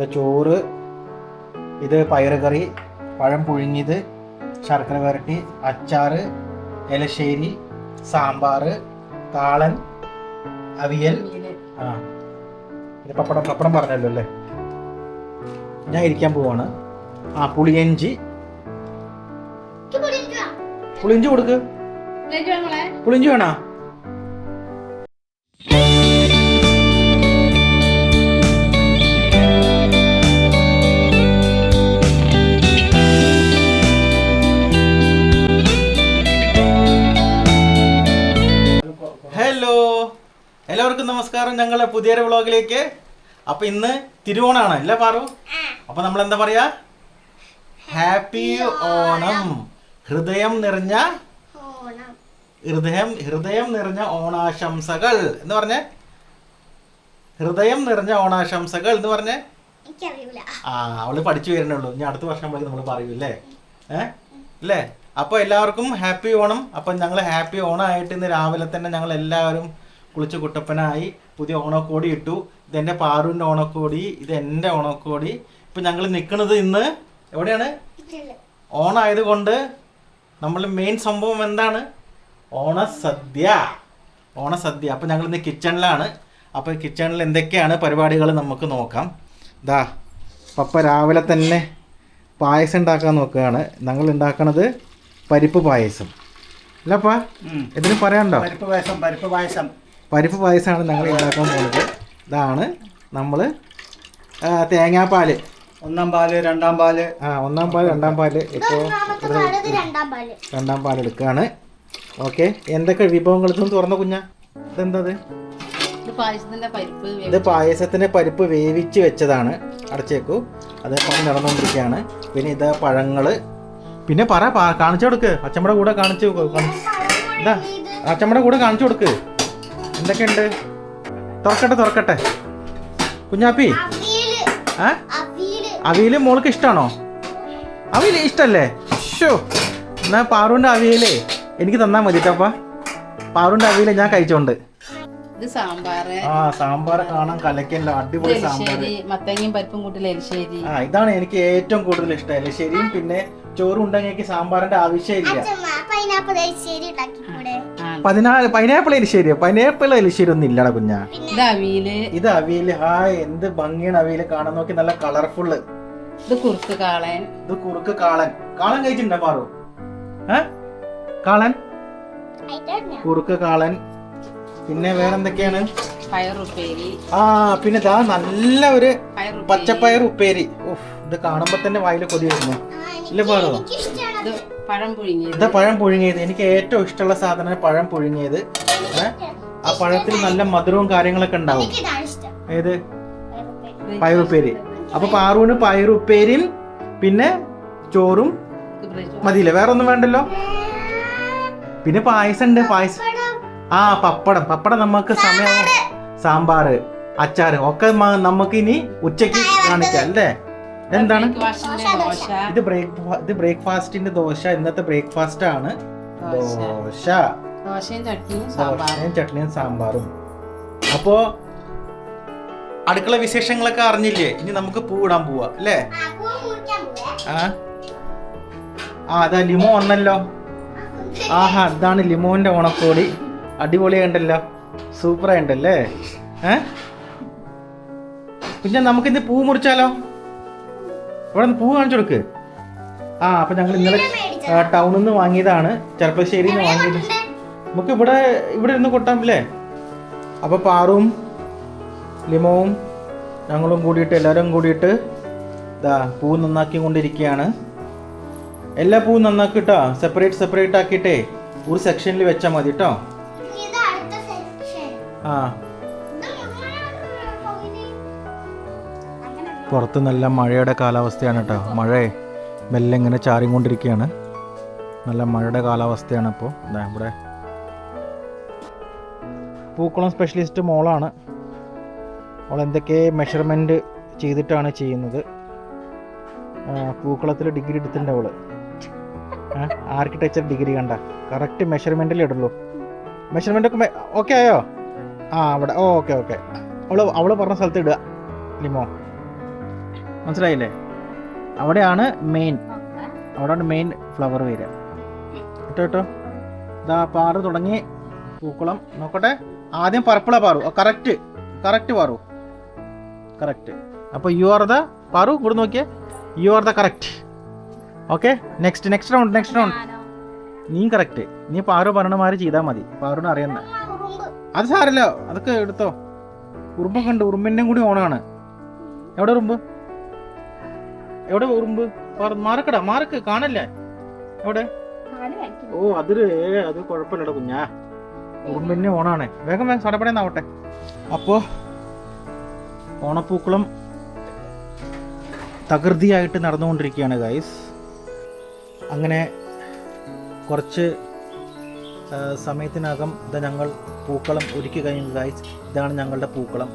ഇത് ചോറ്, ഇത് പയറ് കറി, പഴം പുഴുങ്ങിയത്, ശർക്കര വരട്ടി, അച്ചാറ്, എലശ്ശേരി, സാമ്പാർ, കാളൻ, അവിയൽ. ഇത് പപ്പടം പപ്പടം പറഞ്ഞല്ലോ അല്ലേ. ഞാൻ ഇരിക്കാൻ പോവാണ്. പുളിയഞ്ചി. പുളിഞ്ചി കൊടുക്ക്. പുളിഞ്ചി വേണോ? ഹലോ, എല്ലാവർക്കും നമസ്കാരം. ഞങ്ങളെ പുതിയൊരു വ്ളോഗിലേക്ക്. അപ്പൊ ഇന്ന് തിരുവോണാണ് അല്ലേ പാറു? അപ്പൊ നമ്മൾ എന്താ പറയാ? ഹാപ്പി ഓണം. ഹൃദയം നിറഞ്ഞ ഓണാശംസകൾ എന്ന് പറഞ്ഞേ. ഹൃദയം നിറഞ്ഞ ഓണാശംസകൾ എന്ന് പറഞ്ഞേ. അവള് പഠിച്ചു വരുന്നുള്ളൂ. ഇനി അടുത്ത വർഷം നമ്മൾ പറയൂല്ലേ? അല്ലേ? അപ്പോൾ എല്ലാവർക്കും ഹാപ്പി ഓണം. അപ്പം ഞങ്ങൾ ഹാപ്പി ഓണമായിട്ട് ഇന്ന് രാവിലെ തന്നെ ഞങ്ങൾ എല്ലാവരും കുളിച്ച് കുട്ടപ്പനായി പുതിയ ഓണക്കോടി ഇട്ടു. ഇതെൻ്റെ പാറുവിൻ്റെ ഓണക്കോടി, ഇത് എൻ്റെ ഓണക്കോടി. ഇപ്പം ഞങ്ങൾ നിൽക്കുന്നത് ഇന്ന് എവിടെയാണ്? ഓണമായതുകൊണ്ട് നമ്മൾ മെയിൻ സംഭവം എന്താണ്? ഓണസദ്യ. അപ്പം ഞങ്ങൾ ഇന്ന് കിച്ചണിലാണ്. അപ്പോൾ കിച്ചണിൽ എന്തൊക്കെയാണ് പരിപാടികൾ നമുക്ക് നോക്കാം. ദാ പപ്പ രാവിലെ തന്നെ പായസം ഉണ്ടാക്കാൻ നോക്കുകയാണ്. ഞങ്ങൾ ഉണ്ടാക്കണത് പരിപ്പ് പായസം അല്ലപ്പാ? ഇതിന് പറയാനുണ്ടോ? പരിപ്പ് പായസമാണ് ഞങ്ങൾ ഉണ്ടാക്കാൻ പോകുന്നത്. ഇതാണ് നമ്മൾ തേങ്ങാപ്പാൽ, ഒന്നാം പാല് രണ്ടാം പാല്. ഇപ്പോൾ രണ്ടാം പാൽ എടുക്കുകയാണ്. ഓക്കെ, എന്തൊക്കെ വിഭവങ്ങൾ തുറന്ന കുഞ്ഞ? ഇതെന്തത്? ഇത് പായസത്തിന്റെ പരിപ്പ് വേവിച്ച് വെച്ചതാണ്. അടച്ചേക്കൂ. അത് പണി നടന്നുകൊണ്ടിരിക്കുകയാണ്. പിന്നെ ഇത് പഴങ്ങള്. പിന്നെ കാണിച്ചു കൊടുക്ക്. അച്ചമ്മയുടെ കൂടെ ഇതാ അച്ചമ്മയുടെ കൂടെ കാണിച്ചു കൊടുക്ക്. എന്തൊക്കെയുണ്ട്? തുറക്കട്ടെ കുഞ്ഞാപ്പി. അവിയല് മോൾക്ക് ഇഷ്ടമാണോ? അവിയൽ ഇഷ്ടല്ലേ? ഷോ, എന്നാ പാറുവിൻ്റെ അവിയലേ എനിക്ക് തന്നാൽ മതി കേട്ടപ്പാ. പാറുവിൻ്റെ അവിയലേ ഞാൻ കഴിച്ചോണ്ട്. സാമ്പാർ കാണാൻ കലക്കല്ല. അടിപൊളി സാമ്പാർ. മത്തങ്ങയും പരിപ്പും കൂട്ടിൽ എലിശ്ശേരി. ഇതാണ് എനിക്ക് ഏറ്റവും കൂടുതൽ ഇഷ്ടം. എലിശ്ശേരിയും പിന്നെ ചോറും ഉണ്ടെങ്കിൽ സാമ്പാറിന്റെ ആവശ്യമില്ല. പൈനാപ്പിൾ എലിശ്ശേരിയോ? പൈനാപ്പിൾ എലിശ്ശേരി ഒന്നും ഇല്ലടാ കുഞ്ഞാ. ഇത് അവിയല്. എന്ത് ഭംഗിയാണ് അവിയല് കാണാൻ. നോക്കി, നല്ല കളർഫുള്ള്. ഇത് കുറുക്ക് കാളൻ. കാളൻ കഴിച്ചിട്ടുണ്ടോ പാറു? കാളൻ, കുറുക്ക് കാളൻ. പിന്നെ വേറെന്തൊക്കെയാണ്? പിന്നെ ഇതാ നല്ല ഒരു പച്ചപ്പയർ ഉപ്പേരി. ഇത് കാണുമ്പോ തന്നെ വായില് കൊതി വരുന്നു ഇല്ല പാറു? പഴം പുഴുങ്ങിയത് എനിക്ക് ഏറ്റവും ഇഷ്ടമുള്ള സാധനം. പഴം പുഴുങ്ങിയത്. ആ പഴത്തിൽ നല്ല മധുരവും കാര്യങ്ങളൊക്കെ ഉണ്ടാവും. ഏത്? പയറുപ്പേരി. അപ്പൊ പാറുവിന് പയറുപ്പേരിയും പിന്നെ ചോറും മതിയില്ലേ? വേറെ ഒന്നും വേണ്ടല്ലോ. പിന്നെ പായസം ഉണ്ട്. പപ്പടം നമുക്ക് സമയം. സാമ്പാറ്, അച്ചാറ് ഒക്കെ നമുക്ക് ഇനി ഉച്ചക്ക് കാണിക്കാം അല്ലേ? എന്താണ് ഇത്? ബ്രേക്ക്ഫാസ്റ്റിന്റെ ദോശ. ഇന്നത്തെ ബ്രേക്ക്ഫാസ്റ്റ് ആണ് ദോശയും ചട്നിയും സാമ്പാറും. അപ്പോ അടുക്കള വിശേഷങ്ങളൊക്കെ അറിഞ്ഞില്ലേ? ഇനി നമുക്ക് പൂവിടാൻ പോവാ അല്ലേ? അതാ ലിമോ വന്നല്ലോ. ഇതാണ് ലിമോന്റെ ഓണക്കോടി. അടിപൊളിയായിണ്ടല്ലോ, സൂപ്പറായിണ്ടല്ലേ? പിന്നെ നമുക്കിന്ന് പൂ മുറിച്ചാലോ? ഇവിടെ നിന്ന് പൂ കാണിച്ചു കൊടുക്ക്. അപ്പൊ ഞങ്ങൾ ഇന്നലെ ടൗണിൽ നിന്ന് വാങ്ങിയതാണ്, ചെർപ്പശ്ശേരിയിൽ നിന്ന് വാങ്ങിയത്. നമുക്ക് ഇവിടെ ഇരുന്ന് കൊട്ടാമില്ലേ? അപ്പൊ പാറും ലിമോവും ഞങ്ങളും കൂടിയിട്ട് എല്ലാവരും കൂടിയിട്ട് ഇതാ പൂ നന്നാക്കി കൊണ്ടിരിക്കുകയാണ്. എല്ലാ പൂവും നന്നാക്കിട്ടോ സെപ്പറേറ്റ് ആക്കിയിട്ടേ ഒരു സെക്ഷനിൽ വെച്ചാൽ മതി കേട്ടോ. പുറത്ത് നല്ല മഴയുടെ കാലാവസ്ഥയാണ് കേട്ടോ. മഴ മെല്ലെ ഇങ്ങനെ ചാറിക്കൊണ്ടിരിക്കുകയാണ്. നല്ല മഴയുടെ കാലാവസ്ഥയാണ്. അപ്പോൾ ഇവിടെ പൂക്കളം സ്പെഷ്യലിസ്റ്റ് മോളാണ്. അവൾ എന്തൊക്കെ മെഷർമെൻറ്റ് ചെയ്തിട്ടാണ് ചെയ്യുന്നത്. പൂക്കളത്തിൽ ഡിഗ്രി എടുത്തിട്ടുണ്ട് അവള്. ആർക്കിടെക്ചർ ഡിഗ്രി കണ്ട കറക്റ്റ് മെഷർമെൻറ്റിൽ ഇടുള്ളൂ. മെഷർമെൻ്റൊക്കെ ഓക്കെ ആയോ? അവിടെ ഓക്കെ. അവള് പറഞ്ഞ സ്ഥലത്ത് ഇടുക ലിമോ. മനസ്സിലായില്ലേ? അവിടെയാണ് മെയിൻ ഫ്ലവർ വരിക. കേട്ടോ ഇതാ പാറു തുടങ്ങി പൂക്കുളം. നോക്കട്ടെ, ആദ്യം പർപ്പിളാ പാറു. Correct Paru, correct. അപ്പോൾ യു ആർ ദ പാറു, ഇവിടെ നോക്കിയേ, you are the correct. Okay, next round. നീ കറക്റ്റ്. നീ പാറു പറഞ്ഞ മാതിരി ചെയ്താൽ മതി. പാറുവിന് അറിയണ്ട. അത് സാരല്ലോ, അതൊക്കെ എടുത്തോ. ഉറുമ്പൊക്കെ ഉണ്ട്, ഉറുമ്പിൻ്റെയും കൂടി ഓണാണ്. എവിടെ ഉറുമ്പ്? മാറക്ക് കാണല്ലേ? എവിടെ? ഓ അത് കുഴപ്പമില്ലട കുഞ്ഞാ, ഉറുമ്പിൻ്റെ ഓണാണ്. വേഗം സടപടേന്നാവട്ടെ. അപ്പോൾ ഓണപ്പൂക്കളം തകൃതിയായിട്ട് നടന്നുകൊണ്ടിരിക്കുകയാണ് ഗൈസ്. അങ്ങനെ കുറച്ച് സമയത്തിനകം ഇത് ഞങ്ങൾ പൂക്കളം ഒരുക്കി കഴിഞ്ഞു ഗൈസ്. ഇതാണ് ഞങ്ങളുടെ പൂക്കളം.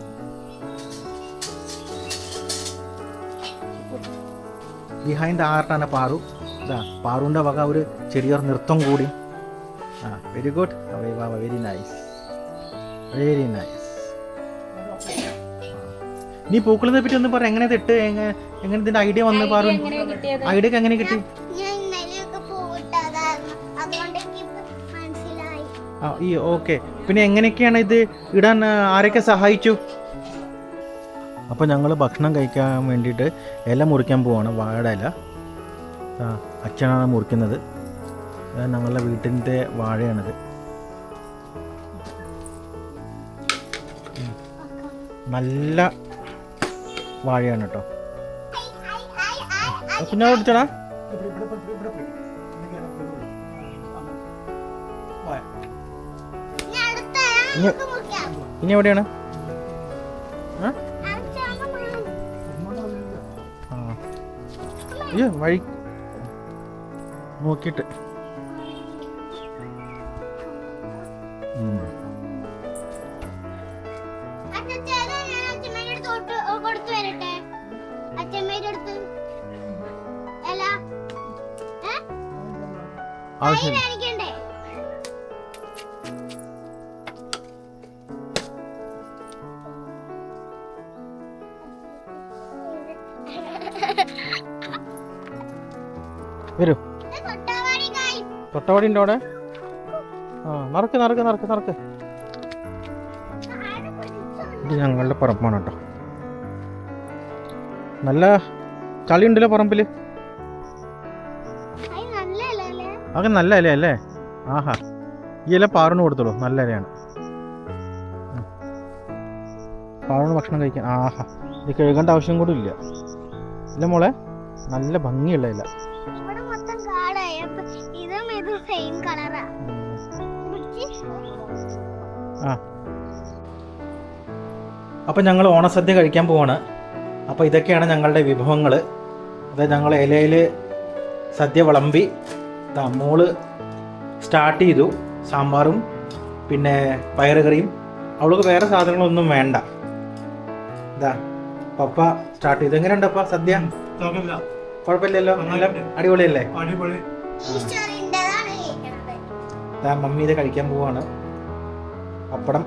ബിഹൈൻഡ് ആർട്ടാണ് പാറു. ഇതാ പാറുവിൻ്റെ വക ഒരു ചെറിയൊരു നൃത്തം കൂടി. Very good, very nice. നീ പൂക്കളത്തെ പറ്റി ഒന്ന് പറ. എങ്ങനെ തെട്ട്, എങ്ങനെ ഇതിന്റെ ഐഡിയ വന്ന് പാറു? ഐഡിയ എങ്ങനെ കിട്ടി? ഓക്കെ, പിന്നെ എങ്ങനെയൊക്കെയാണ് ഇത് ഇടാൻ ആരൊക്കെ സഹായിച്ചു? അപ്പോൾ ഞങ്ങൾ ഭക്ഷണം കഴിക്കാൻ വേണ്ടിയിട്ട് ഇല മുറിക്കാൻ പോവാണ്. വാഴയുടെ ഇല അച്ഛനാണ് മുറിക്കുന്നത്. ഞങ്ങളുടെ വീട്ടിൻ്റെ വാഴയാണിത്. നല്ല വാഴയാണ് കേട്ടോ. കുഞ്ഞാ പിടിച്ചടാ. ഇനി എവിടെയാണ്? വഴി നോക്കിയിട്ട് ആവശ്യം. വരൂ, തൊട്ടവാടിൻ്റെ അവിടെ. നടക്ക്. ഇത് ഞങ്ങളുടെ പറമ്പാണ് കേട്ടോ. നല്ല ചളിയുണ്ടല്ലോ പറമ്പിൽ. അതൊക്കെ നല്ല ഇലയല്ലേ? ആഹാ, ഈ ഇല പാറിന് കൊടുത്തോളൂ. നല്ല ഇലയാണ്. പാറിന് ഭക്ഷണം കഴിക്കാൻ. ആഹാ, ഇത് കഴുകേണ്ട ആവശ്യം കൂടി ഇല്ല. ഇല്ല മോളെ, നല്ല ഭംഗിയുള്ള ഇല. അപ്പം ഞങ്ങൾ ഓണസദ്യ കഴിക്കാൻ പോവാണ്. അപ്പോൾ ഇതൊക്കെയാണ് ഞങ്ങളുടെ വിഭവങ്ങൾ. അതായത് ഞങ്ങൾ ഇലയിൽ സദ്യ വിളമ്പി. മോള് സ്റ്റാർട്ട് ചെയ്തു സാമ്പാറും പിന്നെ പയറുകറിയും. അവൾക്ക് വേറെ സാധനങ്ങളൊന്നും വേണ്ട. ഇതാ പപ്പ സ്റ്റാർട്ട് ചെയ്തു. എങ്ങനെയുണ്ട് പപ്പ സദ്യ? കുഴപ്പമില്ലല്ലോ, നല്ല അടിപൊളിയല്ലേ? മമ്മി ഇത് കഴിക്കാൻ പോവാണ്. പപ്പടം,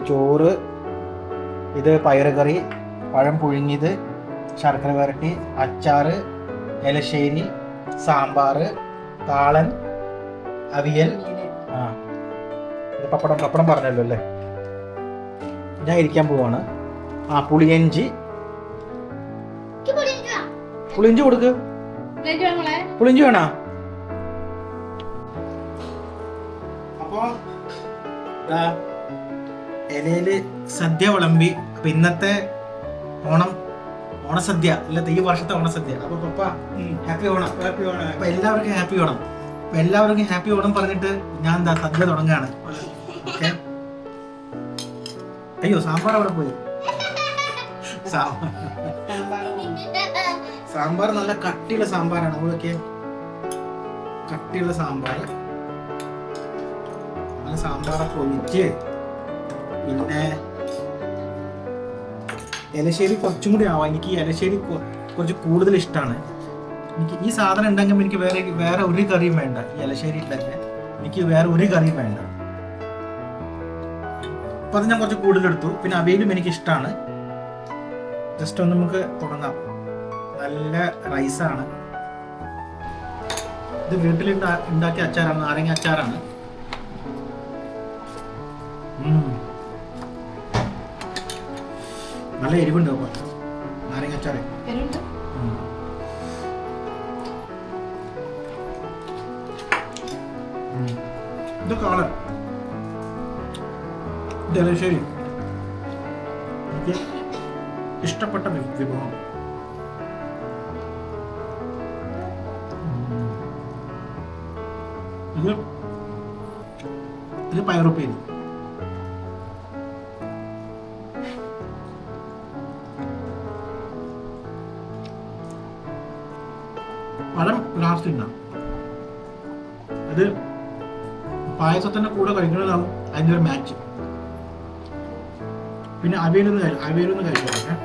ചോറ്, ഇത് പയറുകറി, പഴം പുഴുങ്ങിയത്, ശർക്കര വരട്ടി, അച്ചാറ്, എലശ്ശേരി, സാമ്പാർ, താളൻ, അവിയൽ. ഇത് പപ്പടം പറഞ്ഞല്ലോ അല്ലേ? ഞാൻ ഇരിക്കാൻ പോവാണ്. പുളിയഞ്ചി കൊടുക്ക്. പുളിഞ്ചി വേണോ? അപ്പോൾ ഇലയില് സദ്യ വിളമ്പി. അപ്പൊ ഇന്നത്തെ ഓണസദ്യ അല്ല, ഈ വർഷത്തെ ഓണസദ്യ. അപ്പൊ പപ്പ ഹാപ്പി ഓണം. അപ്പൊ എല്ലാവർക്കും ഹാപ്പി ഓണം. അപ്പൊ എല്ലാവർക്കും ഹാപ്പി ഓണം പറഞ്ഞിട്ട് ഞാൻ എന്താ സദ്യ തുടങ്ങാണ്. ഓക്കെ. അയ്യോ, സാമ്പാർ അവിടെ പോയി. സാമ്പാർ നല്ല കട്ടിയുള്ള സാമ്പാറാണ്. അവിടെയൊക്കെ കട്ടിയുള്ള സാമ്പാർ. അങ്ങനെ സാമ്പാറൊക്കെ ഒഴിച്ച് പിന്നെ ഇലശ്ശേരി കുറച്ചും കൂടി ആവാം. എനിക്ക് ഈ ഇലശ്ശേരി കുറച്ച് കൂടുതൽ ഇഷ്ടമാണ്. എനിക്ക് ഈ സാധനം ഉണ്ടെങ്കിൽ എനിക്ക് വേറെ ഒരു കറിയും വേണ്ട. ഈ ഇലശ്ശേരി ഉണ്ടെങ്കിൽ എനിക്ക് വേറെ ഒരു കറിയും വേണ്ട. അപ്പം അത് ഞാൻ കുറച്ച് കൂടുതലെടുത്തു. പിന്നെ അവിയലും എനിക്ക് ഇഷ്ടമാണ്. ജസ്റ്റ് ഒന്ന് നമുക്ക് തുടങ്ങാം. നല്ല റൈസാണ് ഇത്. വീട്ടിൽ ഉണ്ടാക്കിയ അച്ചാറാണ്, നാരങ്ങ അച്ചാറാണ്. നല്ല എരിവുണ്ട് നാരങ്ങ അച്ചാറ്. ഇത് കാളൻ ശരി, എനിക്ക് ഇഷ്ടപ്പെട്ട വിഭവം. ഇത് പയറുപ്പേരി. പഴം ലാസ്റ്റ് ഉണ്ടാവും. അത് പായസത്തിന്റെ കൂടെ കഴിക്കുന്നതാവും അതിൻ്റെ ഒരു മാച്ച്. പിന്നെ അവിയലൊന്ന് കഴിക്കാം.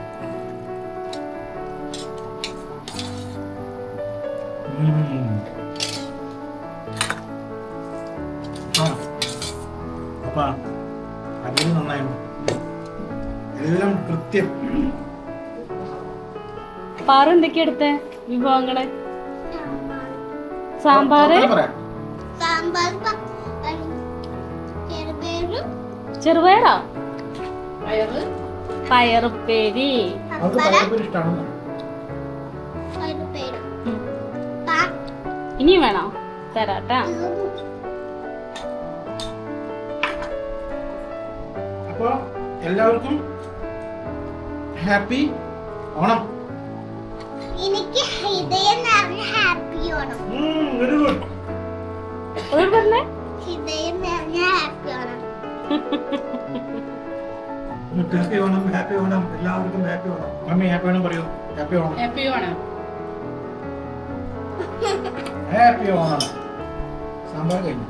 അപ്പൊ അവിയൽ നന്നായിരുന്നു. എല്ലാം കൃത്യം. പാറു എന്തൊക്കെയാ എടുത്തേ വിഭവങ്ങള്? സാമ്പാറ്, ചെറുപയറാ, പയറുപ്പേരി. ഇനിയും വേണോ? തരാട്ടാ. അപ്പൊ എല്ലാവർക്കും ഹാപ്പി ഓണം. എനിക്ക് ഹൃദയം നിറഞ്ഞ ഹാപ്പി ഓണം. Very good. പറഞ്ഞേ ഹൃദയം നിറഞ്ഞ happy Onam. Happy Onam, happy Onam. എല്ലാവർക്കും happy Onam. Mummy happy Onam പറയൂ. Happy Onam. Happy Onam. Happy Onam. Sambar കഴിഞ്ഞു.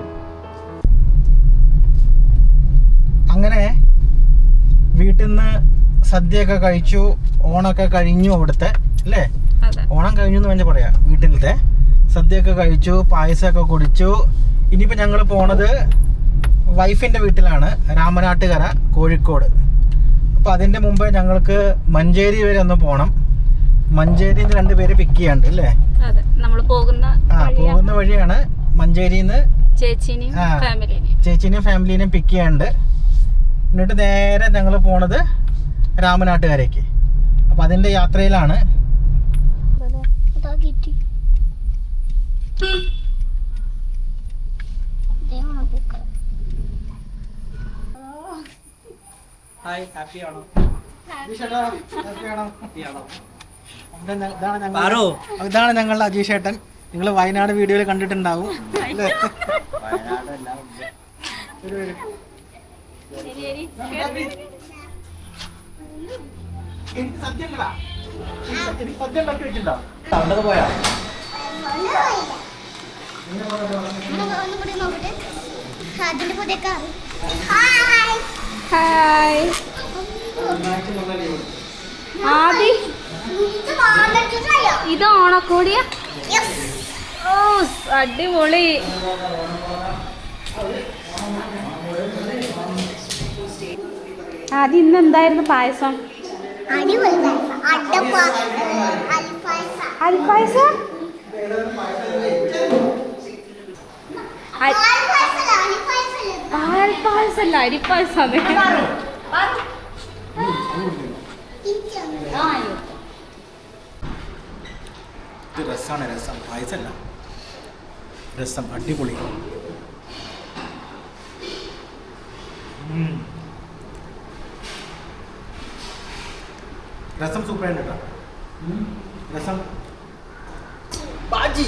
അങ്ങനെ വീട്ടിൽ നിന്ന് സദ്യയൊക്കെ കഴിച്ചു. ഓണമൊക്കെ കഴിഞ്ഞു അവിടുത്തെ, അല്ലേ? ഓണം കഴിഞ്ഞു എന്ന് വേണ്ടി പറയാം. വീട്ടിലത്തെ സദ്യയൊക്കെ കഴിച്ചു, പായസമൊക്കെ കുടിച്ചു. ഇനിയിപ്പോൾ ഞങ്ങൾ പോണത് വൈഫിൻ്റെ വീട്ടിലാണ്, രാമനാട്ടുകര, കോഴിക്കോട്. അപ്പോൾ അതിൻ്റെ മുമ്പ് ഞങ്ങൾക്ക് മഞ്ചേരി വരെ ഒന്ന് പോകണം. മഞ്ചേരിയിൽ നിന്ന് 2 പേര് പിക്ക് ചെയ്യാണ്ട്, അല്ലേ? നമ്മൾ പോകുന്ന വഴിയാണ്. മഞ്ചേരിയിൽ നിന്ന് ചേച്ചീനെയും ഫാമിലീനെയും പിക്ക് ചെയ്യാണ്ട്. എന്നിട്ട് നേരെ ഞങ്ങൾ പോണത് രാമനാട്ടുകരയ്ക്ക്. അപ്പം അതിൻ്റെ യാത്രയിലാണ്. ഹായ്, ഹാപ്പി ആണോ? ഇതാണ് ഞങ്ങളുടെ അജീഷ് ഏട്ടൻ. നിങ്ങൾ വയനാട് വീഡിയോയിൽ കണ്ടിട്ടുണ്ടാവും, അല്ലേ? പോയാ ഇത് ഓണക്കോടിയാ? ഓ അടിപൊളി. ആദ്യം ഇന്ന് എന്തായിരുന്നു പായസം? അരിപ്പായസം. പാൽപ്പായസല്ല, അരിപ്പായസം. രസമാണ്. രസം, പായസല്ല, രസം. അടിപൊളി. രസം സൂപ്പറായിട്ട് കേട്ടോ. രസം. Baji,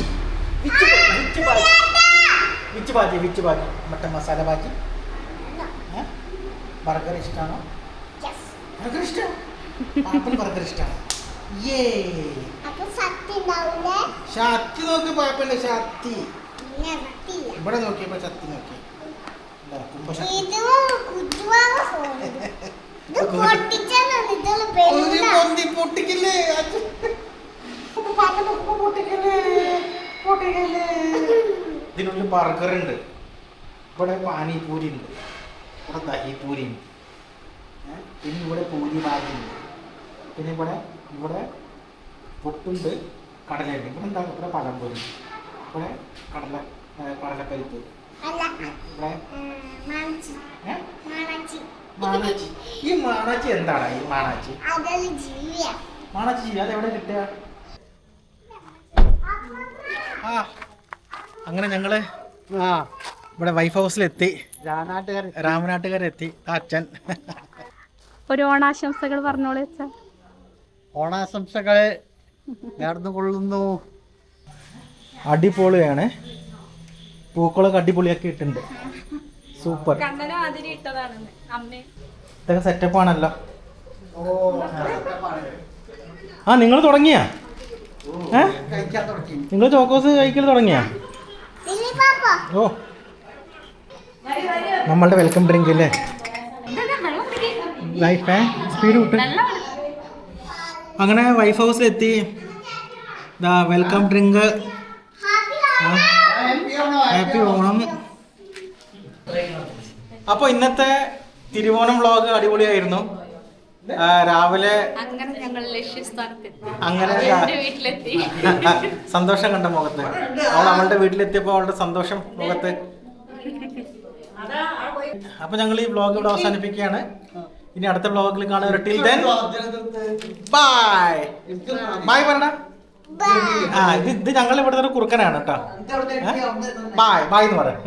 which Baji, mutton masala Baji. Burger ഇഷ്ടമാണോ? ബർഗർ ഇഷ്ടം. ബർഗർ ഇഷ്ടമാണ്. ശക്തി നോക്കി കുഴപ്പമില്ല. ശക്തി ഇവിടെ നോക്കിയപ്പോ ശക്തി നോക്കി. പൊട്ടിക്കില്ലേ? ഇതിനുള്ളിൽ ബർഗർ ഉണ്ട്, ഇവിടെ പാനിപൂരി ഉണ്ട്, ഇവിടെ ദഹിപൂരി ഉണ്ട്, പിന്നെ ഇവിടെ പൂരി ഭാജി ഉണ്ട്, പിന്നെ ഇവിടെ പൊട്ടുണ്ട്, കടലയുണ്ട്. ഇവിടെ എന്താ? ഇവിടെ പഴംപൊരി, ഇവിടെ കടലപ്പരിപ്പ്, ഇവിടെ മാണാച്ചി. ഈ മാണാച്ചി എന്താണ്? ഈ മാണാച്ചി അതെവിടെ കിട്ടുക? അങ്ങനെ ഞങ്ങള് ഇവിടെ വൈഫ് ഹൗസിലെത്തി, രാമനാട്ടുകാരെത്തി. അച്ഛൻ ഒരു ഓണാശംസകൾ പറഞ്ഞോളൂ അച്ഛാ. ഓണാശംസകൾ നേർന്നുകൊള്ളുന്നു. അടിപൊളിയാണ്, പൂക്കളൊക്കെ അടിപൊളിയാക്കി ഇട്ടുണ്ട്. സൂപ്പർ. ഇതൊക്കെ സെറ്റപ്പ് ആണല്ലോ. നിങ്ങൾ തുടങ്ങിയാ? നിങ്ങൾ ചോക്കോസ് കഴിക്കൽ തുടങ്ങിയാ? ഓ, നമ്മളുടെ വെൽക്കം ഡ്രിങ്ക് അല്ലേ? ലൈഫ് സ്പീഡ് വിട്ട്. അങ്ങനെ വൈഫ് ഹൗസിലെത്തി. Welcome drink. ഹാപ്പി ഓണം. അപ്പോൾ ഇന്നത്തെ തിരുവോണം വ്ളോഗ് അടിപൊളിയായിരുന്നു. രാവിലെ അങ്ങനെ സന്തോഷം കണ്ട മുഖത്ത്, അവൾ അവളുടെ വീട്ടിലെത്തിയപ്പോൾ അവളുടെ സന്തോഷം മുഖത്ത്. അപ്പൊ ഞങ്ങൾ ഈ വ്ളോഗ് ഇവിടെ അവസാനിപ്പിക്കുകയാണ്. ഇനി അടുത്ത വ്ളോഗിൽ കാണുക. ടിൽ ദെൻ ബൈ ബൈ പറയണ. ഇത് ഞങ്ങൾ ഇവിടുത്തെ ഒരു കുറുക്കനാണ് കേട്ടോ. ബൈ ബൈ എന്ന് പറയാം.